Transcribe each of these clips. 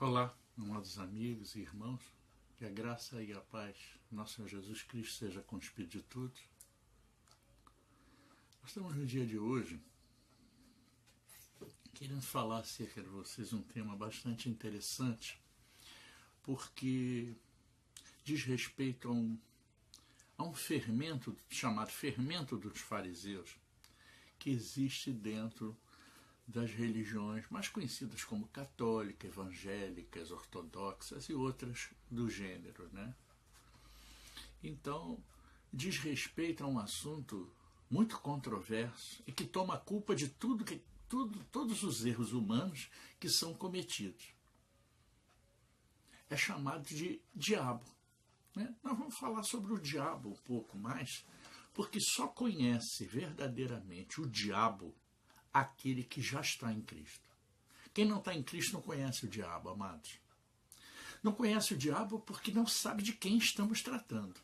Olá, amados amigos e irmãos, que a graça e a paz do nosso Senhor Jesus Cristo seja com o Espírito de todos. Nós estamos no dia de hoje querendo falar acerca de vocês um tema bastante interessante, porque diz respeito a um fermento chamado fermento dos fariseus, que existe dentro das religiões mais conhecidas como católica, evangélicas, ortodoxas e outras do gênero, né? Então, diz respeito a um assunto muito controverso e que toma a culpa de todos os erros humanos que são cometidos. É chamado de diabo, né? Nós vamos falar sobre o diabo um pouco mais, porque só conhece verdadeiramente o diabo aquele que já está em Cristo. Quem não está em Cristo não conhece o diabo, amados. Não conhece o diabo porque não sabe de quem estamos tratando.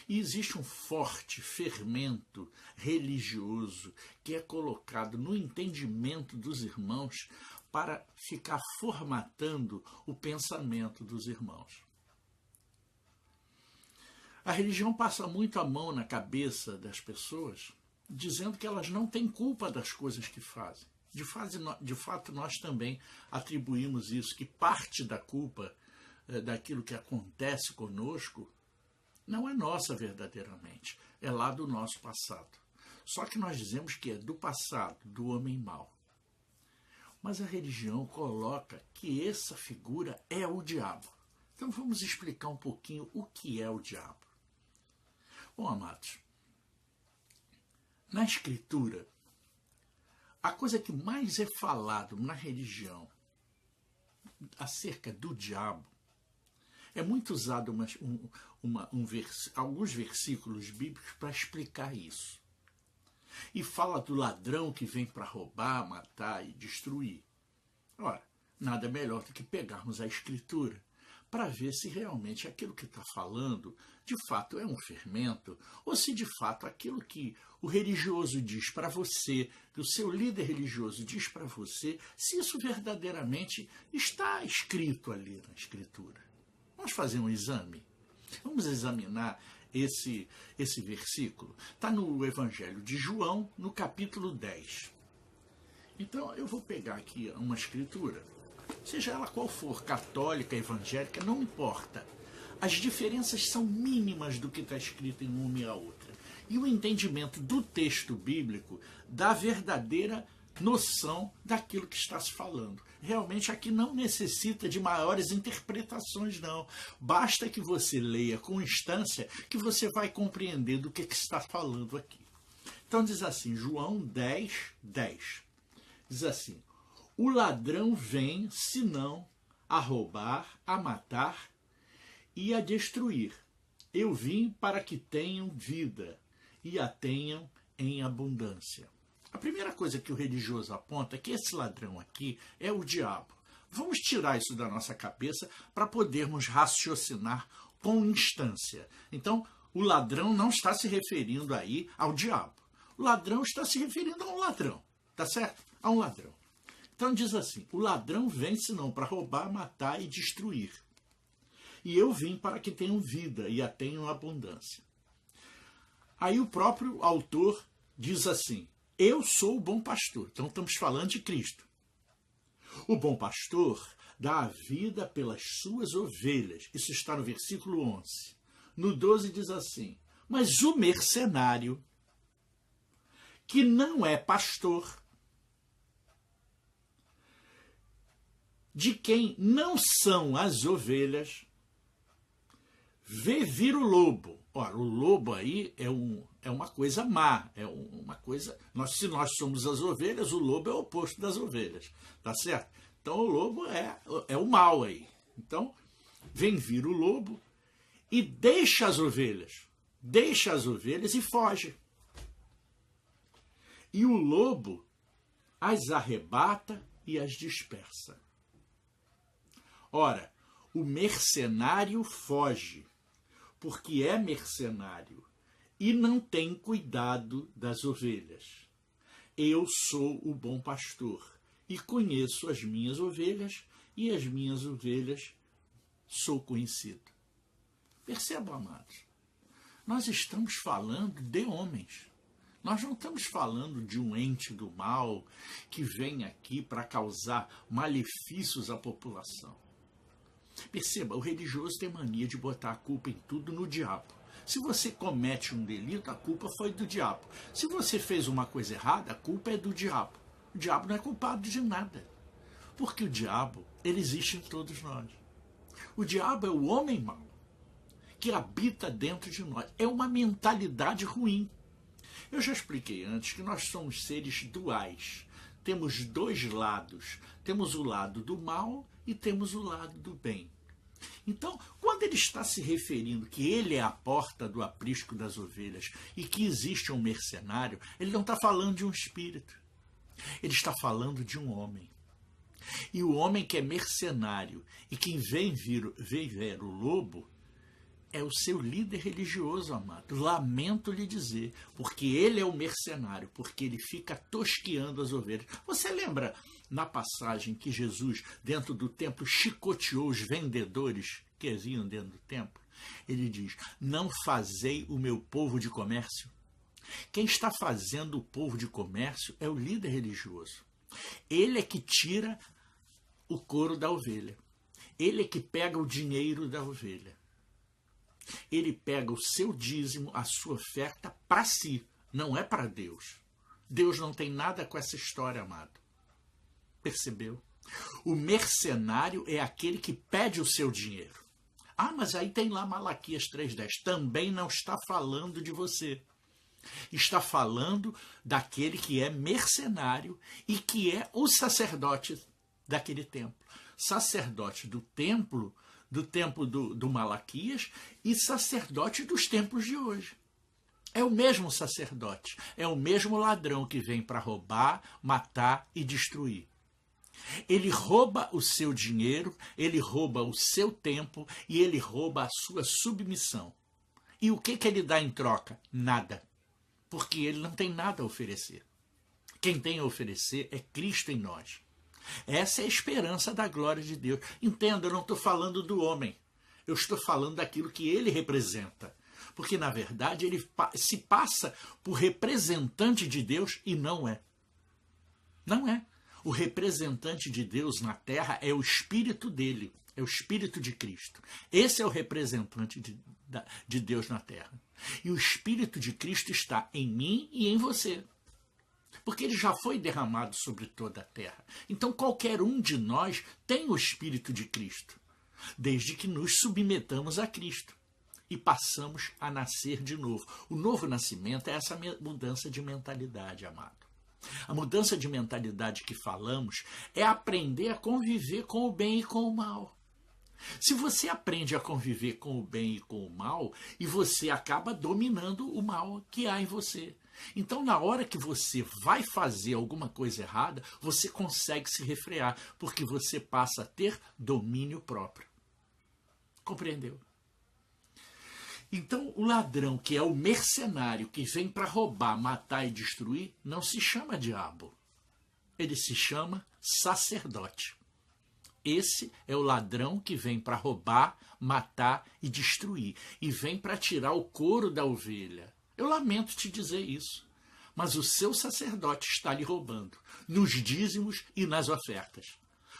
E existe um forte fermento religioso que é colocado no entendimento dos irmãos para ficar formatando o pensamento dos irmãos. A religião passa muito a mão na cabeça das pessoas, dizendo que elas não têm culpa das coisas que fazem. De fato, nós também atribuímos isso, que parte da culpa daquilo que acontece conosco não é nossa verdadeiramente, é lá do nosso passado. Só que nós dizemos que é do passado, do homem mau. Mas a religião coloca que essa figura é o diabo. Então vamos explicar um pouquinho o que é o diabo. Bom, amados, na Escritura, a coisa que mais é falado na religião acerca do diabo é muito usado alguns versículos bíblicos para explicar isso. E fala do ladrão que vem para roubar, matar e destruir. Ora, nada melhor do que pegarmos a Escritura para ver se realmente aquilo que está falando de fato é um fermento, ou se de fato aquilo que o religioso diz para você, que o seu líder religioso diz para você, se isso verdadeiramente está escrito ali na Escritura. Vamos fazer um exame? Vamos examinar esse versículo. Está no Evangelho de João, no capítulo 10. Então eu vou pegar aqui uma escritura, seja ela qual for, católica, evangélica, não importa. As diferenças são mínimas do que está escrito em uma e a outra. E o entendimento do texto bíblico dá verdadeira noção daquilo que está se falando. Realmente aqui não necessita de maiores interpretações, não. Basta que você leia com instância que você vai compreender do que está falando aqui. Então diz assim, João 10, 10. Diz assim, o ladrão vem, senão a roubar, a matar e a destruir. Eu vim para que tenham vida e a tenham em abundância. A primeira coisa que o religioso aponta é que esse ladrão aqui é o diabo. Vamos tirar isso da nossa cabeça para podermos raciocinar com instância. Então, o ladrão não está se referindo aí ao diabo. O ladrão está se referindo a um ladrão, tá certo? A um ladrão. Então diz assim, o ladrão vem senão para roubar, matar e destruir. E eu vim para que tenham vida e a tenham abundância. Aí o próprio autor diz assim, eu sou o bom pastor. Então estamos falando de Cristo. O bom pastor dá a vida pelas suas ovelhas. Isso está no versículo 11. No 12 diz assim, mas o mercenário, que não é pastor, de quem não são as ovelhas, vê vir o lobo. Ora, o lobo aí é uma coisa má, é uma coisa... se nós somos as ovelhas, o lobo é o oposto das ovelhas, tá certo? Então o lobo é o mal aí. Então, vem vir o lobo e deixa as ovelhas e foge. E o lobo as arrebata e as dispersa. Ora, o mercenário foge, porque é mercenário e não tem cuidado das ovelhas. Eu sou o bom pastor e conheço as minhas ovelhas e as minhas ovelhas sou conhecido. Percebam, amados, nós estamos falando de homens. Nós não estamos falando de um ente do mal que vem aqui para causar malefícios à população. Perceba, o religioso tem mania de botar a culpa em tudo no diabo. Se você comete um delito, a culpa foi do diabo. Se você fez uma coisa errada, a culpa é do diabo. O diabo não é culpado de nada. Porque o diabo, ele existe em todos nós. O diabo é o homem mau que habita dentro de nós. É uma mentalidade ruim. Eu já expliquei antes que nós somos seres duais. Temos dois lados. Temos o lado do mal e temos o lado do bem. Então, quando ele está se referindo que ele é a porta do aprisco das ovelhas e que existe um mercenário, ele não está falando de um espírito. Ele está falando de um homem. E o homem que é mercenário e quem vem ver o lobo é o seu líder religioso, amado. Lamento lhe dizer, porque ele é o mercenário, porque ele fica tosqueando as ovelhas. Você lembra na passagem que Jesus, dentro do templo, chicoteou os vendedores que haviam dentro do templo? Ele diz, não fazei o meu povo de comércio. Quem está fazendo o povo de comércio é o líder religioso. Ele é que tira o couro da ovelha. Ele é que pega o dinheiro da ovelha. Ele pega o seu dízimo, a sua oferta para si, não é para Deus. Deus não tem nada com essa história, amado. Percebeu? O mercenário é aquele que pede o seu dinheiro. Ah, mas aí tem lá Malaquias 3,10. Também não está falando de você. Está falando daquele que é mercenário e que é o sacerdote daquele templo. Sacerdote do templo do Malaquias e sacerdote dos templos de hoje. É o mesmo sacerdote, é o mesmo ladrão que vem para roubar, matar e destruir. Ele rouba o seu dinheiro, ele rouba o seu tempo e ele rouba a sua submissão. E o que ele dá em troca? Nada. Porque ele não tem nada a oferecer. Quem tem a oferecer é Cristo em nós. Essa é a esperança da glória de Deus. Entenda, eu não estou falando do homem. Eu estou falando daquilo que ele representa. Porque, na verdade, ele se passa por representante de Deus e não é. Não é. O representante de Deus na terra é o Espírito dele. É o Espírito de Cristo. Esse é o representante de Deus na terra. E o Espírito de Cristo está em mim e em você. Porque ele já foi derramado sobre toda a terra. Então qualquer um de nós tem o Espírito de Cristo, desde que nos submetamos a Cristo e passamos a nascer de novo. O novo nascimento é essa mudança de mentalidade, amado. A mudança de mentalidade que falamos é aprender a conviver com o bem e com o mal. Se você aprende a conviver com o bem e com o mal, e você acaba dominando o mal que há em você. Então, na hora que você vai fazer alguma coisa errada, você consegue se refrear, porque você passa a ter domínio próprio. Compreendeu? Então, o ladrão, que é o mercenário que vem para roubar, matar e destruir, não se chama diabo. Ele se chama sacerdote. Esse é o ladrão que vem para roubar, matar e destruir. E vem para tirar o couro da ovelha. Eu lamento te dizer isso. Mas o seu sacerdote está lhe roubando. Nos dízimos e nas ofertas.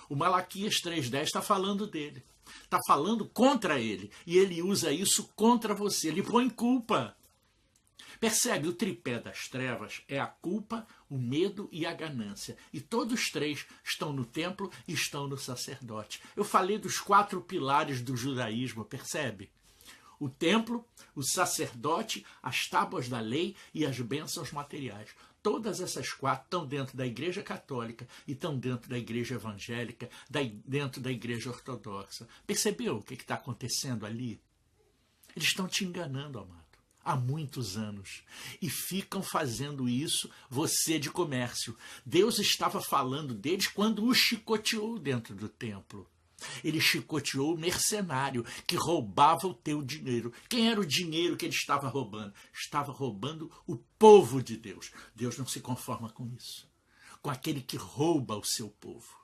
O Malaquias 3,10 está falando dele. Está falando contra ele. E ele usa isso contra você. Ele põe culpa. Percebe? O tripé das trevas é a culpa, o medo e a ganância. E todos os três estão no templo e estão no sacerdote. Eu falei dos 4 pilares do judaísmo, percebe? O templo, o sacerdote, as tábuas da lei e as bênçãos materiais. Todas essas 4 estão dentro da Igreja Católica e estão dentro da Igreja Evangélica, dentro da Igreja Ortodoxa. Percebeu o que está acontecendo ali? Eles estão te enganando, amado, há muitos anos. E ficam fazendo isso, você de comércio. Deus estava falando deles quando o chicoteou dentro do templo. Ele chicoteou o mercenário que roubava o teu dinheiro. Quem era o dinheiro que ele estava roubando? Estava roubando o povo de Deus. Deus não se conforma com isso. Com aquele que rouba o seu povo.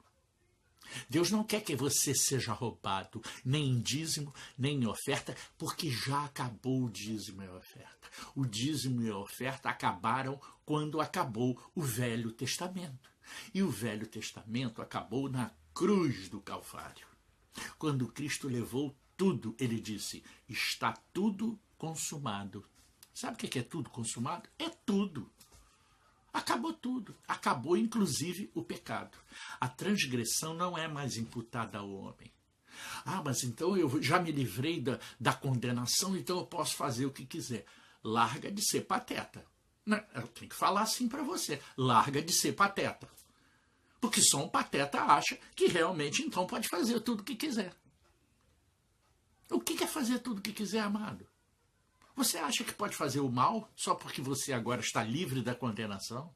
Deus não quer que você seja roubado, nem em dízimo, nem em oferta, porque já acabou o dízimo e a oferta. O dízimo e a oferta acabaram quando acabou o Velho Testamento. E o Velho Testamento acabou na cruz do Calvário. Quando Cristo levou tudo, ele disse, está tudo consumado. Sabe o que é tudo consumado? É tudo. Acabou tudo. Acabou, inclusive, o pecado. A transgressão não é mais imputada ao homem. Ah, mas então eu já me livrei da condenação, então eu posso fazer o que quiser. Larga de ser pateta. Não, eu tenho que falar assim para você. Larga de ser pateta. Porque só um pateta acha que realmente então pode fazer tudo o que quiser. O que é fazer tudo o que quiser, amado? Você acha que pode fazer o mal só porque você agora está livre da condenação?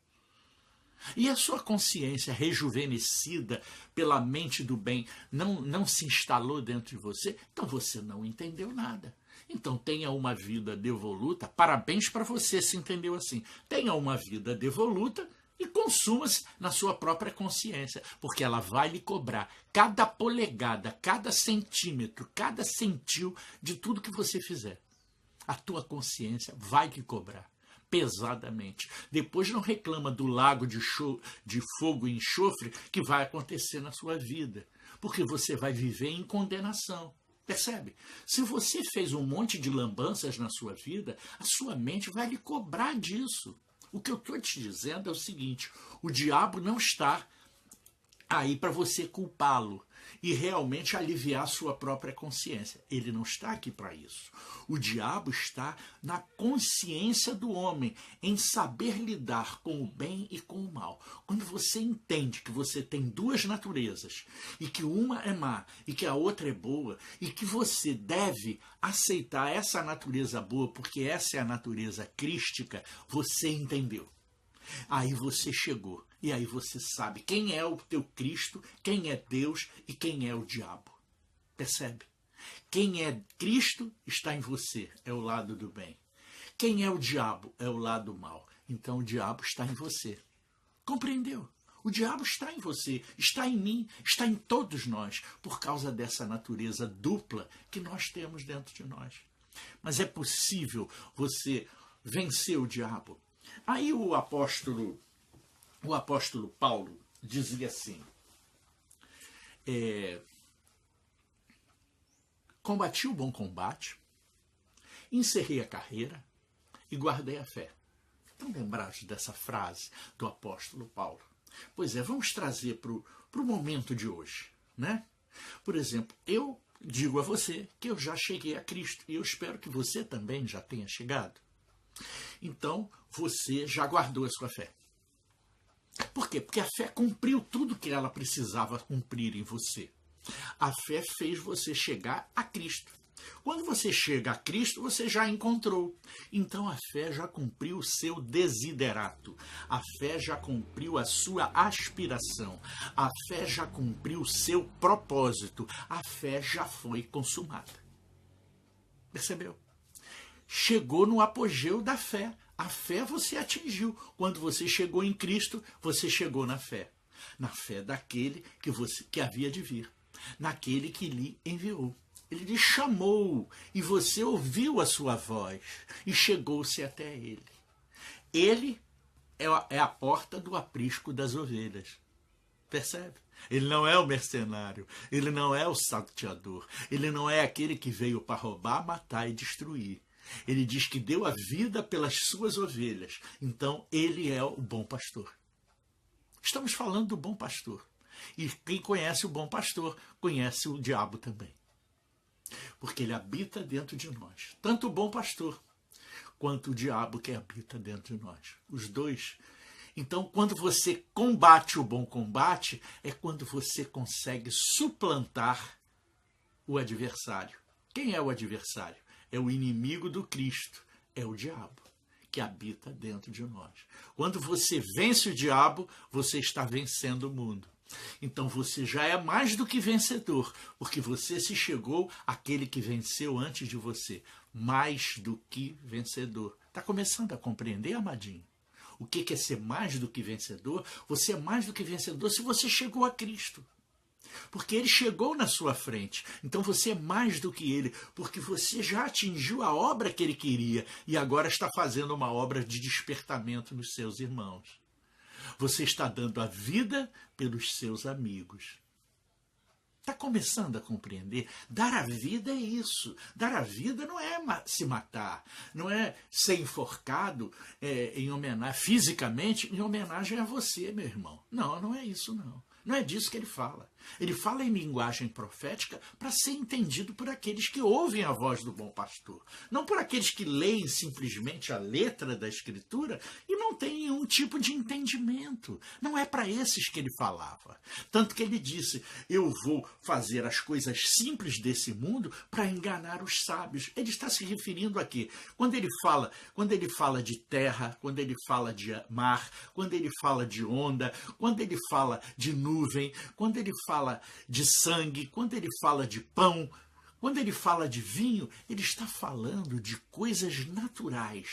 E a sua consciência rejuvenescida pela mente do bem não se instalou dentro de você? Então você não entendeu nada. Então tenha uma vida devoluta. Parabéns para você se entendeu assim. Tenha uma vida devoluta e consuma-se na sua própria consciência, porque ela vai lhe cobrar cada polegada, cada centímetro, cada centil de tudo que você fizer. A tua consciência vai te cobrar pesadamente. Depois não reclama do lago de fogo e enxofre que vai acontecer na sua vida, porque você vai viver em condenação. Percebe? Se você fez um monte de lambanças na sua vida, a sua mente vai lhe cobrar disso. O que eu estou te dizendo é o seguinte, o diabo não está aí para você culpá-lo e realmente aliviar a sua própria consciência. Ele não está aqui para isso. O diabo está na consciência do homem, em saber lidar com o bem e com o mal. Quando você entende que você tem duas naturezas, e que uma é má e que a outra é boa, e que você deve aceitar essa natureza boa, porque essa é a natureza crística, você entendeu. Aí você chegou. E aí você sabe quem é o teu Cristo, quem é Deus e quem é o diabo. Percebe? Quem é Cristo está em você, é o lado do bem. Quem é o diabo é o lado mal. Então o diabo está em você. Compreendeu? O diabo está em você, está em mim, está em todos nós, por causa dessa natureza dupla que nós temos dentro de nós. Mas é possível você vencer o diabo. Aí o apóstolo Paulo dizia assim, combati o bom combate, encerrei a carreira e guardei a fé. Estão lembrados dessa frase do apóstolo Paulo? Pois é, vamos trazer para o momento de hoje, né? Por exemplo, eu digo a você que eu já cheguei a Cristo e eu espero que você também já tenha chegado. Então, você já guardou a sua fé. Por quê? Porque a fé cumpriu tudo que ela precisava cumprir em você. A fé fez você chegar a Cristo. Quando você chega a Cristo, você já encontrou. Então a fé já cumpriu o seu desiderato. A fé já cumpriu a sua aspiração. A fé já cumpriu o seu propósito. A fé já foi consumada. Percebeu? Chegou no apogeu da fé. A fé você atingiu. Quando você chegou em Cristo, você chegou na fé. Na fé daquele que havia de vir. Naquele que lhe enviou. Ele lhe chamou e você ouviu a sua voz e chegou-se até ele. Ele é a porta do aprisco das ovelhas. Percebe? Ele não é o mercenário, ele não é o salteador, ele não é aquele que veio para roubar, matar e destruir. Ele diz que deu a vida pelas suas ovelhas. Então, ele é o bom pastor. Estamos falando do bom pastor. E quem conhece o bom pastor, conhece o diabo também. Porque ele habita dentro de nós. Tanto o bom pastor, quanto o diabo que habita dentro de nós. Os dois. Então, quando você combate o bom combate, é quando você consegue suplantar o adversário. Quem é o adversário? É o inimigo do Cristo, é o diabo, que habita dentro de nós. Quando você vence o diabo, você está vencendo o mundo. Então você já é mais do que vencedor, porque você se chegou àquele que venceu antes de você. Mais do que vencedor. Está começando a compreender, amadinho? O que é ser mais do que vencedor? Você é mais do que vencedor se você chegou a Cristo. Porque ele chegou na sua frente. Então você é mais do que ele, porque você já atingiu a obra que ele queria e agora está fazendo uma obra de despertamento nos seus irmãos. Você está dando a vida pelos seus amigos. Está começando a compreender? Dar a vida é isso. Dar a vida não é se matar, não é ser enforcado em homenagem, fisicamente, em homenagem a você, meu irmão. Não, não é isso não. Não é disso que ele fala. Ele fala em linguagem profética para ser entendido por aqueles que ouvem a voz do bom pastor. Não por aqueles que leem simplesmente a letra da Escritura e não têm nenhum tipo de entendimento. Não é para esses que ele falava. Tanto que ele disse, eu vou fazer as coisas simples desse mundo para enganar os sábios. Ele está se referindo a quê? Quando ele fala de terra, quando ele fala de mar, quando ele fala de onda, quando ele fala de nuvem, quando ele fala de sangue, quando ele fala de pão, quando ele fala de vinho, ele está falando de coisas naturais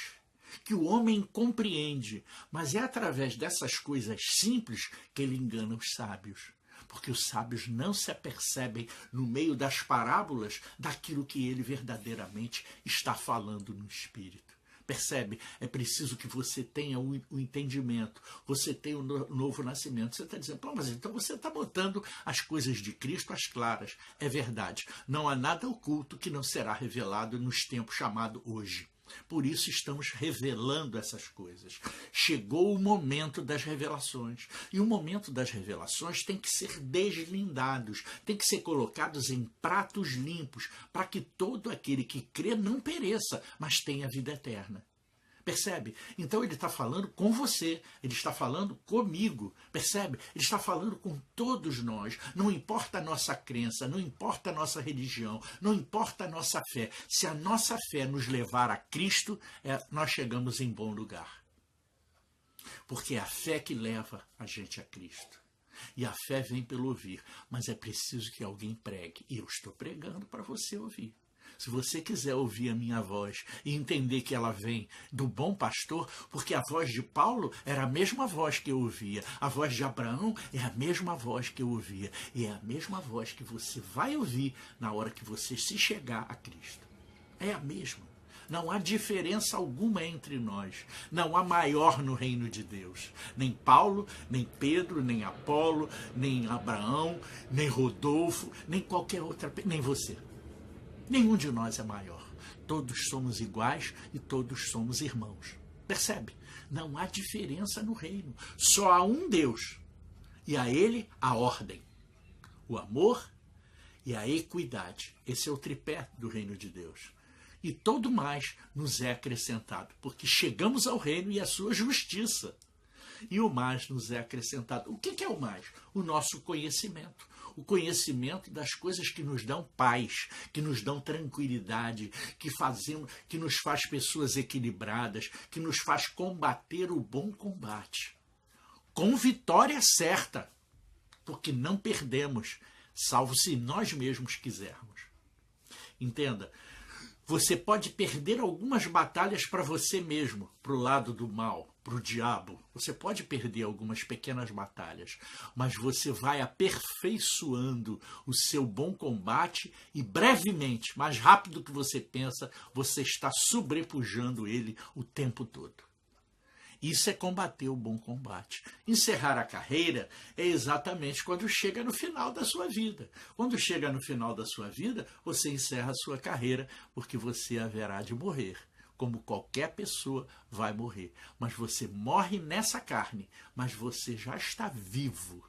que o homem compreende, mas é através dessas coisas simples que ele engana os sábios. Porque os sábios não se apercebem no meio das parábolas daquilo que ele verdadeiramente está falando no Espírito. Percebe? É preciso que você tenha o entendimento, você tenha o novo nascimento. Você está dizendo, pô, mas então você está botando as coisas de Cristo às claras. É verdade, não há nada oculto que não será revelado nos tempos chamados hoje. Por isso estamos revelando essas coisas. Chegou o momento das revelações. E o momento das revelações tem que ser deslindados, tem que ser colocados em pratos limpos, para que todo aquele que crê não pereça, mas tenha vida eterna. Percebe? Então ele está falando com você, ele está falando comigo, percebe? Ele está falando com todos nós, não importa a nossa crença, não importa a nossa religião, não importa a nossa fé. Se a nossa fé nos levar a Cristo, nós chegamos em bom lugar. Porque é a fé que leva a gente a Cristo. E a fé vem pelo ouvir, mas é preciso que alguém pregue. E eu estou pregando para você ouvir. Se você quiser ouvir a minha voz e entender que ela vem do bom pastor, porque a voz de Paulo era a mesma voz que eu ouvia, a voz de Abraão é a mesma voz que eu ouvia, e é a mesma voz que você vai ouvir na hora que você se chegar a Cristo. É a mesma. Não há diferença alguma entre nós. Não há maior no reino de Deus. Nem Paulo, nem Pedro, nem Apolo, nem Abraão, nem Rodolfo, nem qualquer outra, nem você. Nenhum de nós é maior. Todos somos iguais e todos somos irmãos. Percebe? Não há diferença no reino. Só há um Deus. E a ele a ordem, o amor e a equidade. Esse é o tripé do reino de Deus. E todo mais nos é acrescentado, porque chegamos ao reino e à sua justiça. E o mais nos é acrescentado. O que é o mais? O nosso conhecimento. O conhecimento das coisas que nos dão paz, que nos dão tranquilidade, que nos faz pessoas equilibradas, que nos faz combater o bom combate. Com vitória certa, porque não perdemos, salvo se nós mesmos quisermos. Entenda, você pode perder algumas batalhas para você mesmo, para o lado do mal, para o diabo. Você pode perder algumas pequenas batalhas, mas você vai aperfeiçoando o seu bom combate e brevemente, mais rápido do que você pensa, você está sobrepujando ele o tempo todo. Isso é combater o bom combate. Encerrar a carreira é exatamente quando chega no final da sua vida. Quando chega no final da sua vida, você encerra a sua carreira, porque você haverá de morrer. Como qualquer pessoa vai morrer. Mas você morre nessa carne, mas você já está vivo,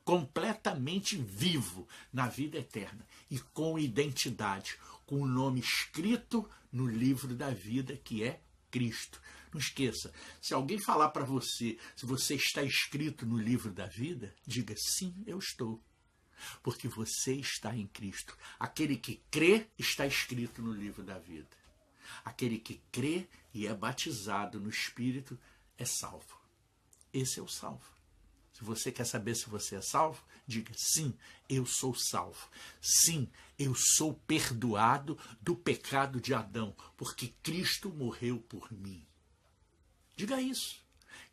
completamente vivo na vida eterna. E com identidade, com o nome escrito no livro da vida, que é Cristo. Não esqueça, se alguém falar para você se você está escrito no livro da vida, diga sim, eu estou. Porque você está em Cristo. Aquele que crê está escrito no livro da vida. Aquele que crê e é batizado no Espírito é salvo. Esse é o salvo. Se você quer saber se você é salvo, diga sim, eu sou salvo. Sim, eu sou perdoado do pecado de Adão, porque Cristo morreu por mim. Diga isso.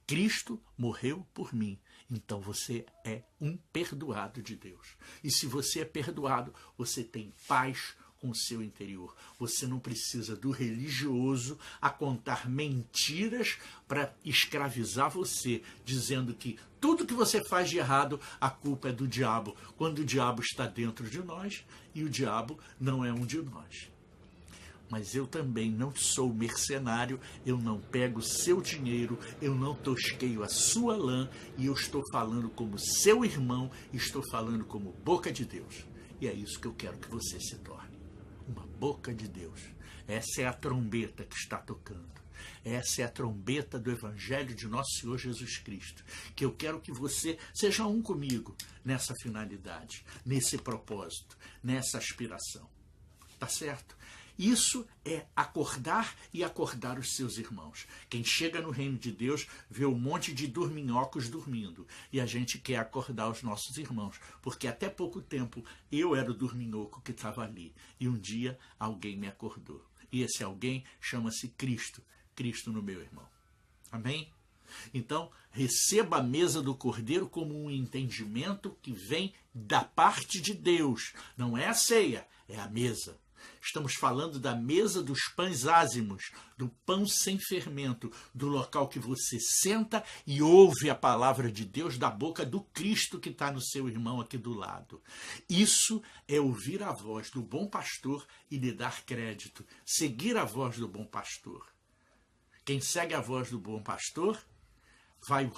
Cristo morreu por mim então você é um perdoado de Deus. E se você é perdoado, você tem paz com o seu interior. Você não precisa do religioso a contar mentiras para escravizar você, dizendo que tudo que você faz de errado, a culpa é do diabo, quando o diabo está dentro de nós e o diabo não é um de nós. Mas eu também não sou mercenário, eu não pego seu dinheiro, eu não tosqueio a sua lã, e eu estou falando como seu irmão, estou falando como boca de Deus. E é isso que eu quero que você se torne. Uma boca de Deus. Essa é a trombeta que está tocando. Essa é a trombeta do Evangelho de Nosso Senhor Jesus Cristo. Que eu quero que você seja um comigo nessa finalidade, nesse propósito, nessa aspiração. Tá certo? Isso é acordar e acordar os seus irmãos. Quem chega no reino de Deus vê um monte de dorminhocos dormindo. E a gente quer acordar os nossos irmãos. Porque até pouco tempo eu era o dorminhoco que estava ali. E um dia alguém me acordou. E esse alguém chama-se Cristo. Cristo no meu irmão. Amém? Então, receba a mesa do Cordeiro como um entendimento que vem da parte de Deus. Não é a ceia, é a mesa. Estamos falando da mesa dos pães ázimos, do pão sem fermento, do local que você senta e ouve a palavra de Deus da boca do Cristo que está no seu irmão aqui do lado. Isso é ouvir a voz do bom pastor e lhe dar crédito, seguir a voz do bom pastor. Quem segue a voz do bom pastor vai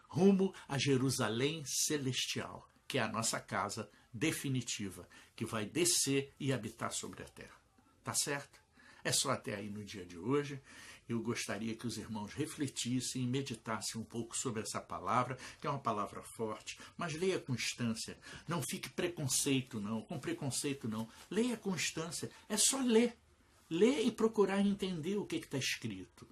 rumo a Jerusalém celestial, que é a nossa casa definitiva, que vai descer e habitar sobre a terra. Tá certo? É só até aí no dia de hoje. Eu gostaria que os irmãos refletissem e meditassem um pouco sobre essa palavra, que é uma palavra forte, mas leia com instância. Não fique com preconceito não. Leia com instância. É só ler. Ler e procurar entender o que está escrito.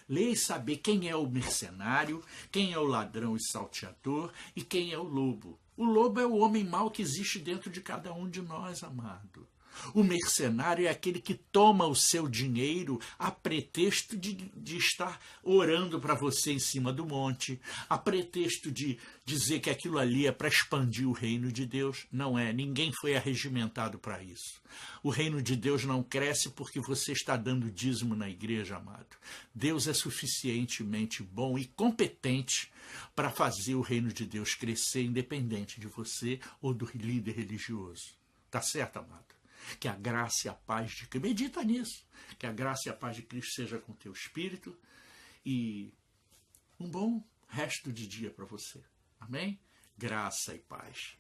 Ler e saber quem é o mercenário, quem é o ladrão e salteador e quem é o lobo. O lobo é o homem mau que existe dentro de cada um de nós, amado. O mercenário é aquele que toma o seu dinheiro a pretexto de estar orando para você em cima do monte, a pretexto de dizer que aquilo ali é para expandir o reino de Deus. Não é, ninguém foi arregimentado para isso. O reino de Deus não cresce porque você está dando dízimo na igreja, amado. Deus é suficientemente bom e competente para fazer o reino de Deus crescer independente de você ou do líder religioso. Tá certo, amado? Que a graça e a paz de Cristo, medita nisso, que a graça e a paz de Cristo seja com teu espírito e um bom resto de dia para você. Amém? Graça e paz.